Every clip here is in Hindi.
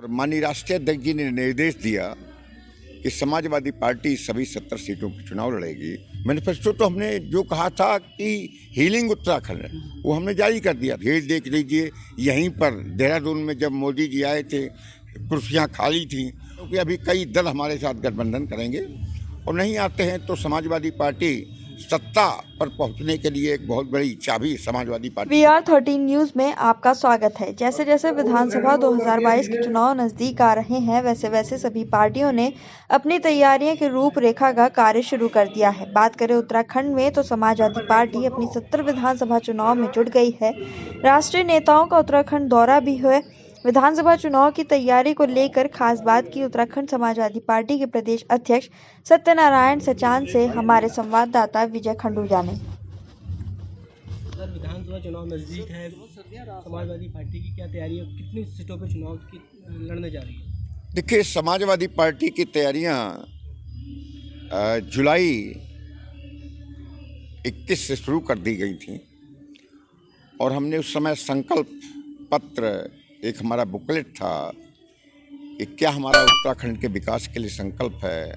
माननीय राष्ट्रीय अध्यक्ष जी ने निर्देश दिया कि समाजवादी पार्टी सभी 70 सीटों पर चुनाव लड़ेगी। मैनिफेस्टो तो हमने जो कहा था कि हीलिंग उत्तराखंड, वो हमने जारी कर दिया। ये देख लीजिए, यहीं पर देहरादून में जब मोदी जी आए थे, कुर्सियां खाली थी, क्योंकि अभी कई दल हमारे साथ गठबंधन करेंगे और नहीं आते हैं तो समाजवादी पार्टी सत्ता पर पहुंचने के लिए एक बहुत बड़ी चाबी समाजवादी पार्टी। VR13 न्यूज में आपका स्वागत है। जैसे जैसे विधानसभा 2022 के चुनाव नजदीक आ रहे हैं, वैसे वैसे सभी पार्टियों ने अपनी तैयारियों की रूपरेखा का कार्य शुरू कर दिया है। बात करें उत्तराखंड में तो समाजवादी पार्टी अपनी 70 विधानसभा चुनाव में जुट गई है। राष्ट्रीय नेताओं का उत्तराखंड दौरा भी हुआ। विधानसभा चुनाव की तैयारी को लेकर खास बात की उत्तराखंड समाजवादी पार्टी के प्रदेश अध्यक्ष सत्यनारायण सचान से हमारे संवाददाता विजय खंडूजा ने। विधानसभा चुनाव नजदीक है, समाजवादी पार्टी की क्या तैयारी है, कितनी सीटों पे चुनाव की लड़ने जा रही है? देखिए, समाजवादी पार्टी की तैयारियां जुलाई 21 से शुरू कर दी गई थी और हमने उस समय संकल्प पत्र, एक हमारा बुकलेट था कि क्या हमारा उत्तराखंड के विकास के लिए संकल्प है,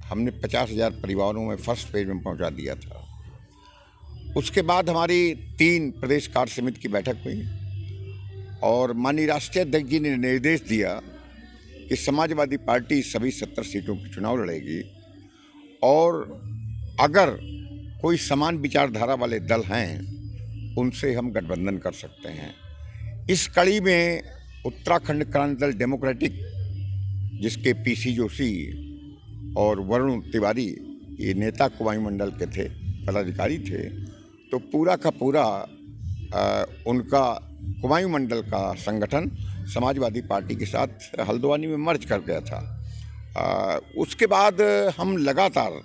हमने 50,000 परिवारों में फर्स्ट पेज में पहुंचा दिया था। उसके बाद हमारी 3 प्रदेश कार्य समिति की बैठक हुई और माननीय राष्ट्रीय अध्यक्ष जी ने निर्देश दिया कि समाजवादी पार्टी सभी 70 सीटों पर चुनाव लड़ेगी और अगर कोई समान विचारधारा वाले दल हैं उनसे हम गठबंधन कर सकते हैं। इस कड़ी में उत्तराखंड क्रांति दल डेमोक्रेटिक, जिसके PC जोशी और वरुण तिवारी ये नेता कुमायूं मंडल के थे, पदाधिकारी थे, तो पूरा का पूरा उनका कुमायूं मंडल का संगठन समाजवादी पार्टी के साथ हल्द्वानी में मर्ज कर गया था। उसके बाद हम लगातार,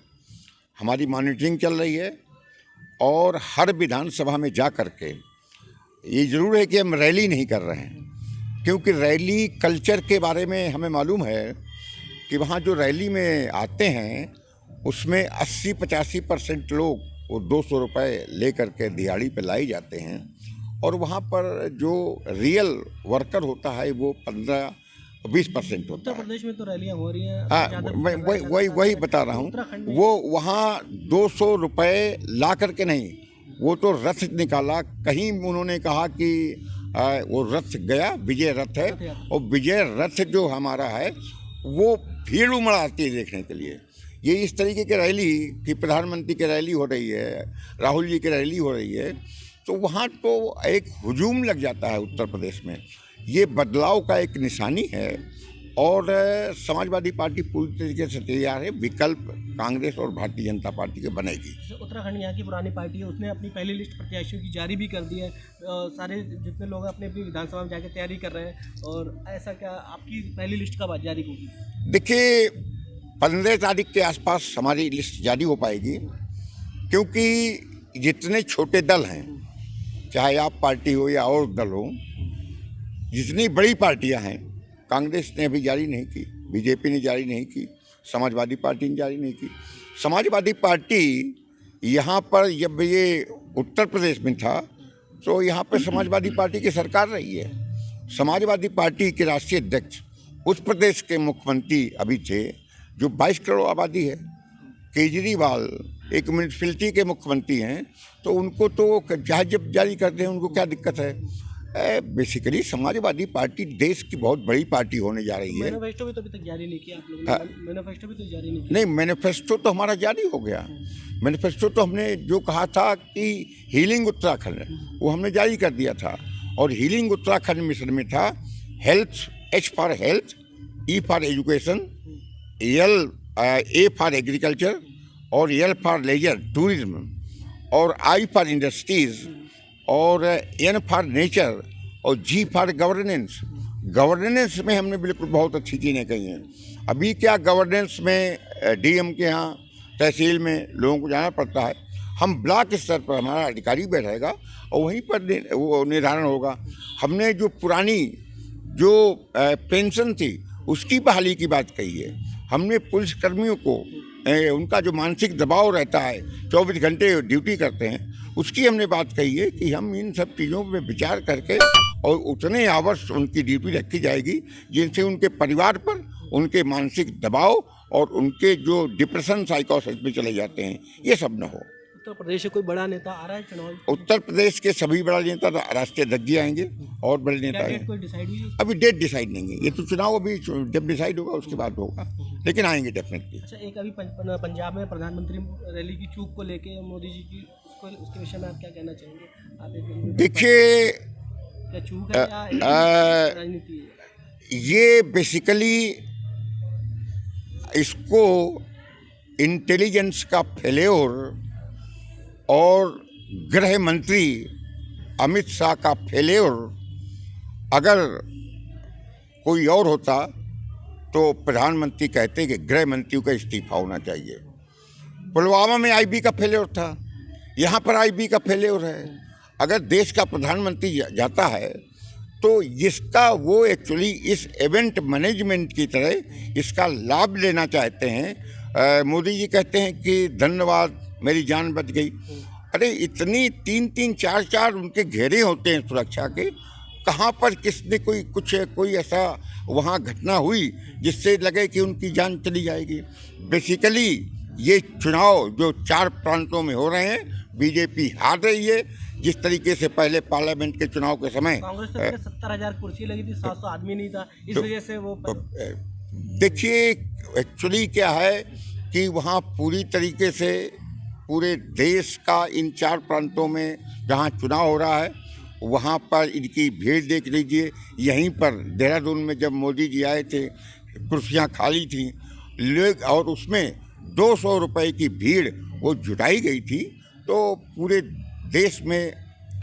हमारी मॉनिटरिंग चल रही है और हर विधानसभा में जा कर के, ये ज़रूर है कि हम रैली नहीं कर रहे हैं, क्योंकि रैली कल्चर के बारे में हमें मालूम है कि वहाँ जो रैली में आते हैं उसमें 80-85% लोग वो 200 रुपये ले करके दिहाड़ी पे लाए जाते हैं और वहाँ पर जो रियल वर्कर होता है वो 15-20% होता है। उत्तर प्रदेश में तो रैलियाँ हो रही हैं। हाँ, मैं वही बता रहा हूँ। वो वहाँ 200 रुपये ला करके नहीं, वो तो रथ निकाला। कहीं उन्होंने कहा कि वो रथ गया, विजय रथ है, और विजय रथ जो हमारा है वो भीड़ उमड़ाती है देखने के लिए। ये इस तरीके की रैली कि प्रधानमंत्री की रैली हो रही है, राहुल जी की रैली हो रही है, तो वहाँ तो एक हुजूम लग जाता है उत्तर प्रदेश में। ये बदलाव का एक निशानी है और समाजवादी पार्टी पूरी तरीके से तैयार है। विकल्प कांग्रेस और भारतीय जनता पार्टी के बनेगी। उत्तराखंड यहाँ की पुरानी पार्टी है, उसने अपनी पहली लिस्ट प्रत्याशियों की जारी भी कर दी है। सारे जितने लोग अपनी अपनी विधानसभा में जाकर तैयारी कर रहे हैं, और ऐसा क्या आपकी पहली लिस्ट कब जारी होगी? देखिए, 15 तारीख के आसपास हमारी लिस्ट जारी हो पाएगी, क्योंकि जितने छोटे दल हैं, चाहे आप पार्टी हो या और दल हो, जितनी बड़ी पार्टियां हैं, कांग्रेस ने अभी जारी नहीं की, बीजेपी ने जारी नहीं की, समाजवादी पार्टी ने जारी नहीं की। समाजवादी पार्टी यहाँ पर जब ये उत्तर प्रदेश में था तो यहाँ पर समाजवादी पार्टी की सरकार रही है। समाजवादी पार्टी के राष्ट्रीय अध्यक्ष उस प्रदेश के मुख्यमंत्री अभी थे जो 22 करोड़ आबादी है। केजरीवाल एक म्यूनसिपैलिटी के मुख्यमंत्री हैं, तो उनको तो चाहे जब जारी करते हैं उनको क्या दिक्कत है। बेसिकली समाजवादी पार्टी देश की बहुत बड़ी पार्टी होने जा रही है। मैनिफेस्टो भी तो अभी तक जारी नहीं किया आप लोगों ने? मैनिफेस्टो भी तो जारी नहीं किया? नहीं, मैनिफेस्टो तो हमारा जारी हो गया। मैनिफेस्टो तो हमने जो कहा था कि हीलिंग उत्तराखंड, वो हमने जारी कर दिया था। और हीलिंग उत्तराखंड मिशन में था health, H for health, E for education, A for agriculture और L फॉर लेजर टूरिज्म और I फॉर इंडस्ट्रीज और N फॉर नेचर और G फॉर गवर्नेंस। गवर्नेंस में हमने बिल्कुल बहुत अच्छी चीज़ें कही हैं। अभी क्या गवर्नेंस में DM के यहाँ तहसील में लोगों को जाना पड़ता है, हम ब्लॉक स्तर पर हमारा अधिकारी बैठेगा और वहीं पर वो निर्धारण होगा। हमने जो पुरानी जो पेंशन थी उसकी बहाली की बात कही है। हमने पुलिसकर्मियों को उनका जो मानसिक दबाव रहता है, 24 घंटे ड्यूटी करते हैं, उसकी हमने बात कही है कि हम इन सब चीज़ों पे विचार करके और उतने आवर्स उनकी ड्यूटी रखी जाएगी जिनसे उनके परिवार पर उनके मानसिक दबाव और उनके जो डिप्रेशन साइकोसिस में चले जाते हैं ये सब न हो। उत्तर प्रदेश से कोई बड़ा नेता आ रहा है चुनाव? उत्तर प्रदेश के सभी बड़ा नेता राष्ट्रीय अध्यक्ष जी आएंगे और बड़े नेता क्या आएंगे। डेट कोई डिसाइड हुई है? अभी डेट डिसाइड नहीं है, ये तो चुनाव अभी जब डिसाइड होगा उसके बाद होगा, लेकिन आएंगे डेफिनेटली। अच्छा, एक अभी पंजाब में प्रधानमंत्री रैली की चूक को लेके मोदी जी की उसके विषय में आप क्या कहना चाहेंगे? आप देखिए, क्या चूक है या राजनीति है? ये बेसिकली इसको इंटेलिजेंस का फेल्योर और गृह मंत्री अमित शाह का फेल्योर अगर कोई और होता तो प्रधानमंत्री कहते कि गृह मंत्री का इस्तीफा होना चाहिए। पुलवामा में आईबी का फेल्योर था, यहाँ पर आईबी का फेल्योर है। अगर देश का प्रधानमंत्री जाता है तो इसका वो एक्चुअली इस इवेंट मैनेजमेंट की तरह इसका लाभ लेना चाहते हैं। मोदी जी कहते हैं कि धन्यवाद मेरी जान बच गई। अरे इतनी 3-3 4-4 उनके घेरे होते हैं सुरक्षा के, कहाँ पर किसने कोई ऐसा वहाँ घटना हुई जिससे लगे कि उनकी जान चली जाएगी। बेसिकली ये चुनाव जो 4 प्रांतों में हो रहे हैं बीजेपी हार रही है। जिस तरीके से पहले पार्लियामेंट के चुनाव के समय कांग्रेस से 70,000 कुर्सी लगी थी, 700 आदमी नहीं था, इस वजह से वो देखिए एक्चुअली क्या है कि वहाँ पूरी तरीके से पूरे देश का इन 4 प्रांतों में जहाँ चुनाव हो रहा है वहाँ पर इनकी भीड़ देख लीजिए। यहीं पर देहरादून में जब मोदी जी आए थे कुर्सियाँ खाली थी लोग, और उसमें 200 रुपए की भीड़ वो जुटाई गई थी। तो पूरे देश में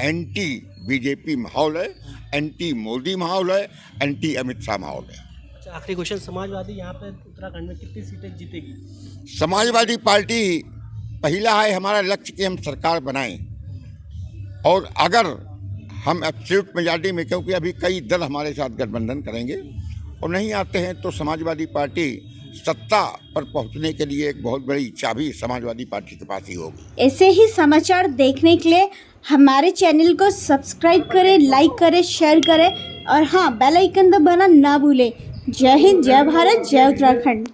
एंटी बीजेपी माहौल है, एंटी मोदी माहौल है, एंटी अमित शाह माहौल है। अच्छा, आखिरी क्वेश्चन, समाजवादी यहाँ पे उत्तराखंड में कितनी सीटें जीतेगी? समाजवादी पार्टी पहला है हमारा लक्ष्य कि हम सरकार बनाएं, और अगर हम एब्सोल्यूट मेजॉरिटी में, क्योंकि अभी कई दल हमारे साथ गठबंधन करेंगे और नहीं आते हैं, तो समाजवादी पार्टी सत्ता पर पहुंचने के लिए एक बहुत बड़ी चाबी समाजवादी पार्टी के पास ही होगी। ऐसे ही समाचार देखने के लिए हमारे चैनल को सब्सक्राइब करें, लाइक करें, शेयर करें और हाँ, बेल आइकन दबाना ना भूलें। जय हिंद, जय भारत, जय उत्तराखंड।